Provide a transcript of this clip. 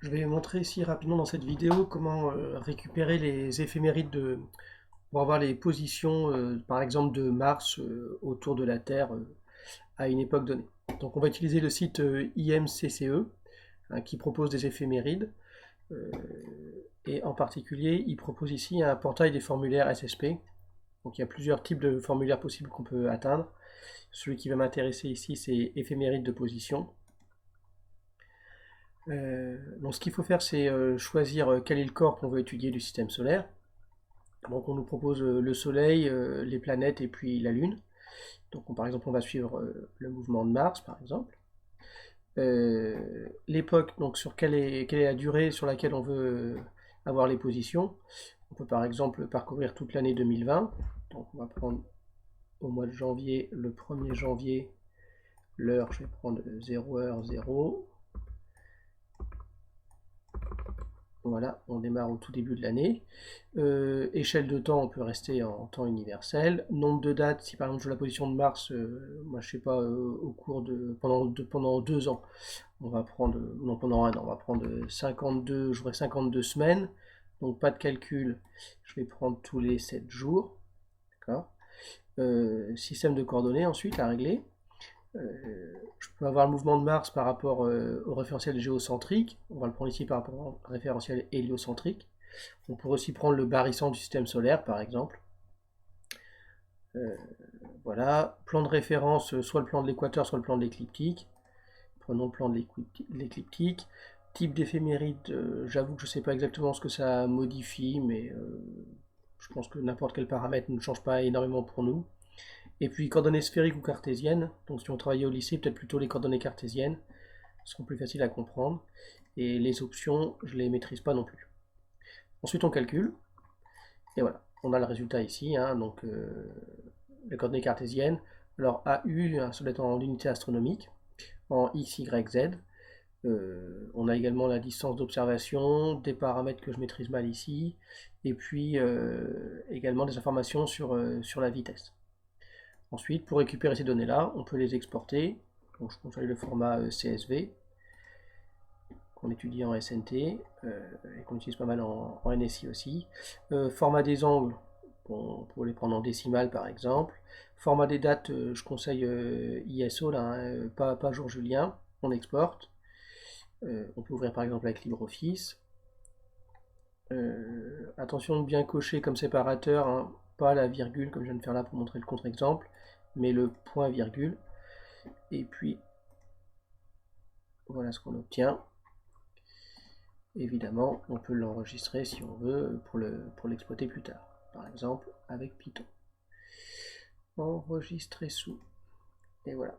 Je vais montrer ici rapidement dans cette vidéo comment récupérer les éphémérides pour avoir les positions, par exemple de Mars autour de la Terre à une époque donnée. Donc on va utiliser le site IMCCE hein, qui propose des éphémérides euh, et en particulier il propose ici un portail des formulaires SSP. Donc il y a plusieurs types de formulaires possibles qu'on peut atteindre. Celui qui va m'intéresser ici c'est éphéméride de position. Donc ce qu'il faut faire, c'est choisir quel est le corps qu'on veut étudier du système solaire. Donc on nous propose le Soleil, les planètes et puis la Lune. Donc par exemple, on va suivre le mouvement de Mars, par exemple. L'époque, donc sur quelle est la durée sur laquelle on veut avoir les positions. On peut par exemple parcourir toute l'année 2020. Donc on va prendre au mois de janvier, le 1er janvier, l'heure, je vais prendre 0h0. Voilà, on démarre au tout début de l'année. Échelle de temps, on peut rester en temps universel. Nombre de dates, si par exemple je veux la position de Mars, moi je sais pas, au cours de pendant 2 ans, on va prendre, non pendant un an, on va prendre 52, j'aurai 52 semaines, donc pas de calcul, je vais prendre tous les 7 jours. D'accord. Système de coordonnées ensuite à régler. Je peux avoir le mouvement de Mars par rapport au référentiel géocentrique. On va le prendre ici par rapport au référentiel héliocentrique. On pourrait aussi prendre le barycent du système solaire, par exemple. Voilà. Plan de référence, soit le plan de l'équateur, soit le plan de l'écliptique. Prenons le plan de l'écliptique. Type d'éphéméride, j'avoue que je ne sais pas exactement ce que ça modifie, mais je pense que n'importe quel paramètre ne change pas énormément pour nous. Et puis coordonnées sphériques ou cartésiennes, donc si on travaillait au lycée, peut-être plutôt les coordonnées cartésiennes, seront plus faciles à comprendre. Et les options, je ne les maîtrise pas non plus. Ensuite on calcule, et voilà, on a le résultat ici, hein, donc les coordonnées cartésiennes. Alors AU, hein, ça doit être en unité astronomique, en X, Y, Z. On a également la distance d'observation, des paramètres que je maîtrise mal ici, et puis également des informations sur la vitesse. Ensuite, pour récupérer ces données-là, on peut les exporter. Donc, je conseille le format CSV, qu'on étudie en SNT, et qu'on utilise pas mal en NSI aussi. Format des angles, pour les prendre en décimale par exemple. Format des dates, je conseille ISO, là, hein, pas jour julien, on exporte. On peut ouvrir par exemple avec LibreOffice. Attention de bien cocher comme séparateur, hein, pas la virgule comme je viens de faire là pour montrer le contre-exemple, mais le point virgule. Et puis voilà ce qu'on obtient. Évidemment, on peut l'enregistrer si on veut pour l'exploiter plus tard. Par exemple avec Python. Enregistrer sous. Et voilà.